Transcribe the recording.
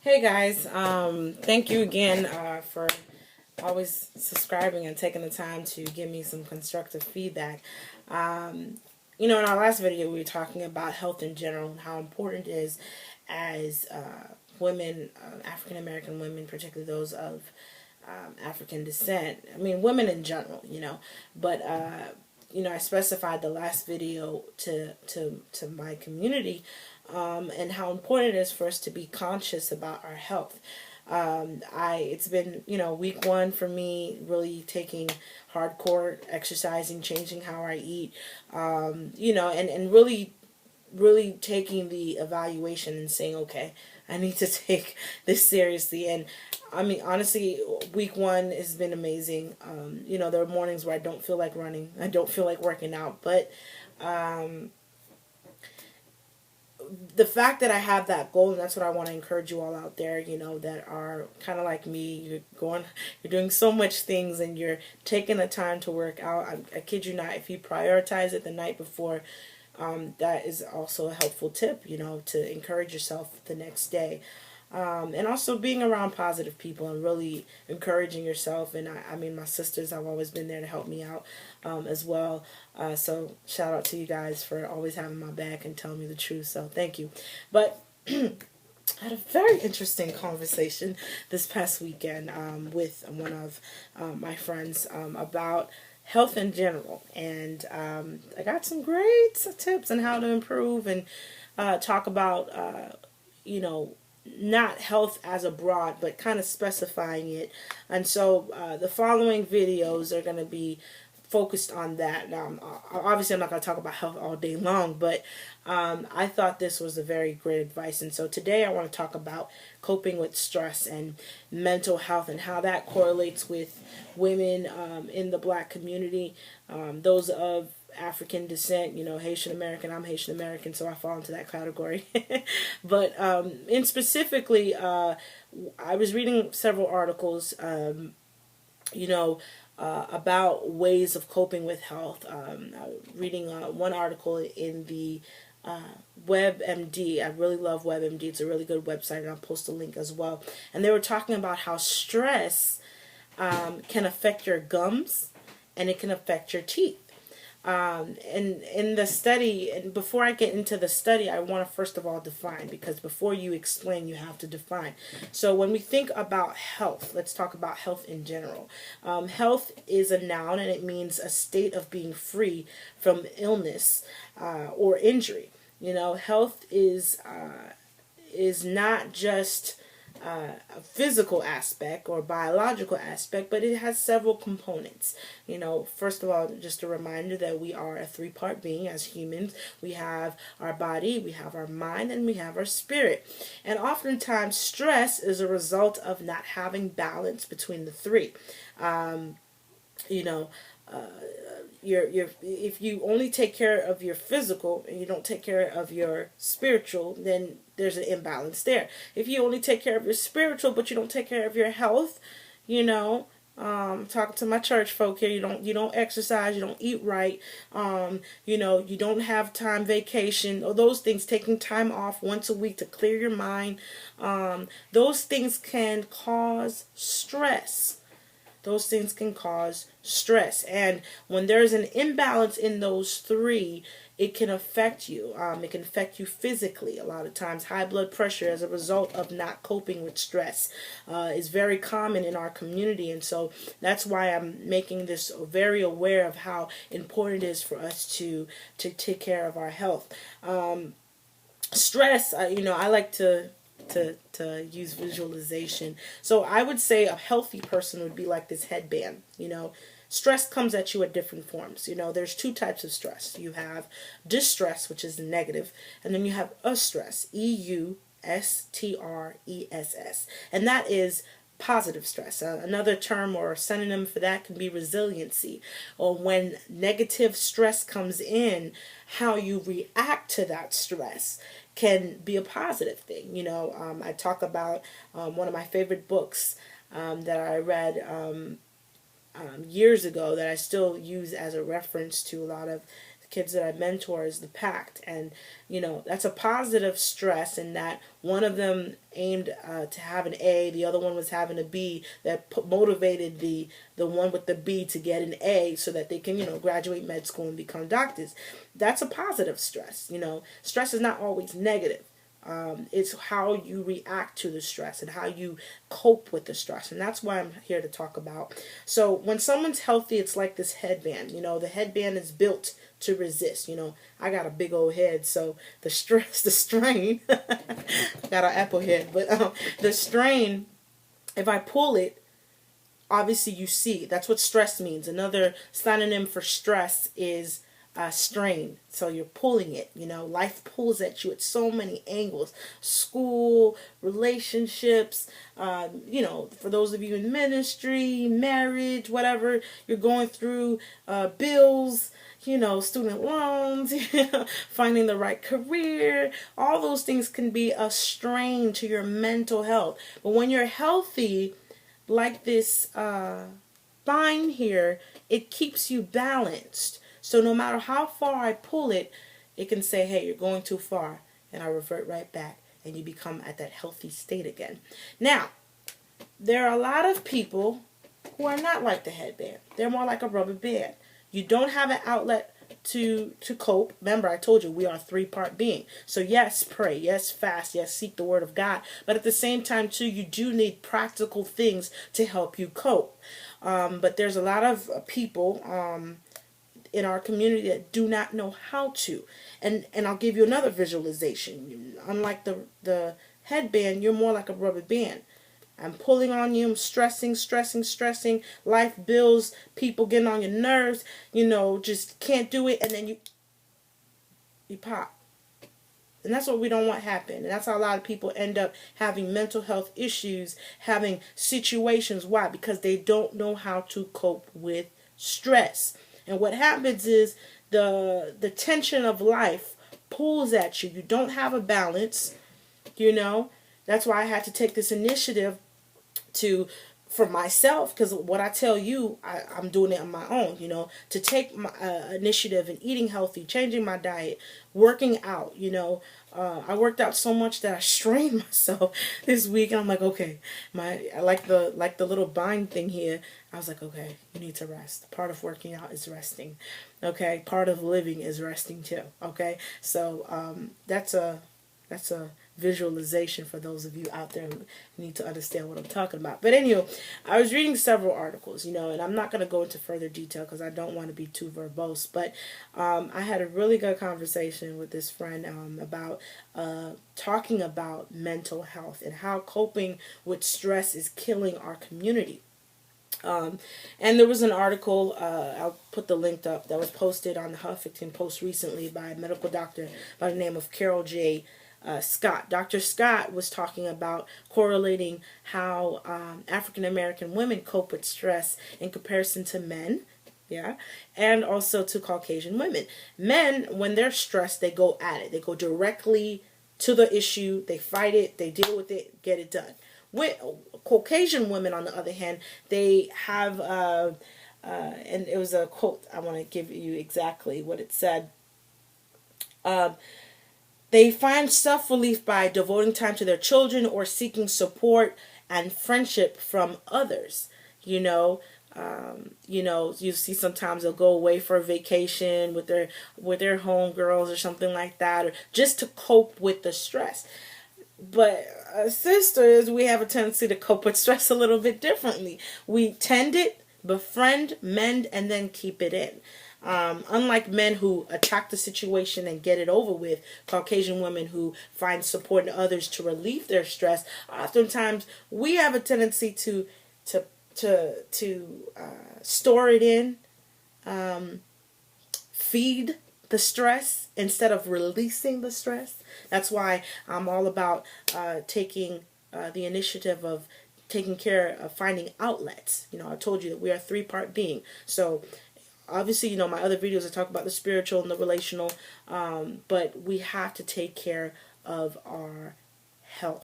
Hey guys, thank you again for always subscribing and taking the time to give me some constructive feedback. Um, in our last video, we were talking about health in general and how important it is as women, African American women, particularly those of African descent. I mean, women in general, but I specified the last video to my community, and how important it is for us to be conscious about our health. It's been, week one for me, really taking hardcore exercising, changing how I eat, and really taking the evaluation and saying, okay, I need to take this seriously. And I mean, honestly, week one has been amazing. There are mornings where I don't feel like running, I don't feel like working out, but the fact that I have that goal, and that's what I want to encourage you all out there, that are kind of like me. You're doing so much things, and you're taking the time to work out. I kid you not, if you prioritize it the night before, that is also a helpful tip, to encourage yourself the next day. And also being around positive people and really encouraging yourself. And I mean, my sisters have always been there to help me out as well. So shout out to you guys for always having my back and telling me the truth. So thank you. But I had a very interesting conversation this past weekend with one of my friends about health in general. And I got some great tips on how to improve and talk about, not health as a broad, but kind of specifying it. And so the following videos are going to be focused on that. Now, obviously, I'm not going to talk about health all day long, but I thought this was a very great advice. And so today I want to talk about coping with stress and mental health and how that correlates with women in the Black community, those of African descent, Haitian American. I'm Haitian American, so I fall into that category. But in specifically, I was reading several articles, about ways of coping with health. Reading one article in the WebMD. I really love WebMD. It's a really good website, and I'll post a link as well. And they were talking about how stress can affect your gums and it can affect your teeth. And in the study, and before I get into the study, I want to first of all define, because before you explain, you have to define. So when we think about health, let's talk about health in general. Health is a noun, and it means a state of being free from illness or injury. Health is not just a physical aspect or biological aspect, but it has several components. First of all, just a reminder that we are a three-part being as humans. We have our body, we have our mind, and we have our spirit. And oftentimes, stress is a result of not having balance between the three. You know, if you only take care of your physical and you don't take care of your spiritual, then there's an imbalance there. If you only take care of your spiritual but you don't take care of your health, talking to my church folk here, you don't exercise, you don't eat right, you don't have time vacation, or those things, taking time off once a week to clear your mind, those things can cause stress. Those things can cause stress. And when there's an imbalance in those three, it can affect you. It can affect you physically. A lot of times, high blood pressure as a result of not coping with stress is very common in our community. And so that's why I'm making this very aware of how important it is for us to take care of our health. Stress, I like to use visualization. So I would say a healthy person would be like this headband. Stress comes at you at different forms. There's two types of stress. You have distress, which is negative, and then you have eustress, eustress, and that is positive stress. Another term or synonym for that can be resiliency, or when negative stress comes in, how you react to that stress can be a positive thing. I talk about one of my favorite books that I read years ago that I still use as a reference to a lot of kids that I mentor is the pact. And, that's a positive stress in that one of them aimed to have an A, the other one was having a B, that motivated the one with the B to get an A so that they can, graduate med school and become doctors. That's a positive stress. Stress is not always negative. It's how you react to the stress and how you cope with the stress. And that's why I'm here to talk about. So when someone's healthy, it's like this headband. The headband is built to resist. I got a big old head, so the stress, the strain, got an apple head, but the strain, if I pull it, obviously you see. That's what stress means. Another synonym for stress is strain. So you're pulling it. Life pulls at you at so many angles. School, relationships, for those of you in ministry, marriage, whatever you're going through, bills, student loans, finding the right career. All those things can be a strain to your mental health. But when you're healthy, like this spine here, it keeps you balanced. So no matter how far I pull it, it can say, hey, you're going too far. And I revert right back. And you become at that healthy state again. Now, there are a lot of people who are not like the headband. They're more like a rubber band. You don't have an outlet to cope. Remember, I told you we are a three-part being. So yes, pray. Yes, fast. Yes, seek the word of God. But at the same time, too, you do need practical things to help you cope. But there's a lot of people in our community that do not know how to. And I'll give you another visualization. Unlike the headband, you're more like a rubber band. I'm pulling on you, I'm stressing. Life, bills, people getting on your nerves, just can't do it, and then you pop. And that's what we don't want happen. And that's how a lot of people end up having mental health issues, having situations. Why? Because they don't know how to cope with stress. And what happens is the tension of life pulls at you. You don't have a balance, That's why I had to take this initiative for myself, because what I tell you, I'm doing it on my own, to take my initiative in eating healthy, changing my diet, working out, I worked out so much that I strained myself this week, and I'm like, okay, I like the little bind thing here. I was like, okay, you need to rest. Part of working out is resting, okay? Part of living is resting too, okay? So that's a visualization for those of you out there who need to understand what I'm talking about. But anyway, I was reading several articles, and I'm not going to go into further detail because I don't want to be too verbose, but I had a really good conversation with this friend about talking about mental health and how coping with stress is killing our community. And there was an article, I'll put the link up, that was posted on the Huffington Post recently by a medical doctor by the name of Carol J. Scott. Dr. Scott was talking about correlating how African American women cope with stress in comparison to men, and also to Caucasian women. Men, when they're stressed, they go at it. They go directly to the issue. They fight it. They deal with it. Get it done. With Caucasian women, on the other hand, they have, and it was a quote. I want to give you exactly what it said. They find self-relief by devoting time to their children or seeking support and friendship from others. You see sometimes they'll go away for a vacation with their homegirls or something like that, or just to cope with the stress. But sisters, we have a tendency to cope with stress a little bit differently. We tend it, befriend, mend, and then keep it in. Unlike men who attack the situation and get it over with, Caucasian women who find support in others to relieve their stress, oftentimes we have a tendency to store it in, feed the stress instead of releasing the stress. That's why I'm all about taking the initiative of taking care of finding outlets. I told you that we are a three-part being. So obviously, my other videos I talk about the spiritual and the relational, but we have to take care of our health.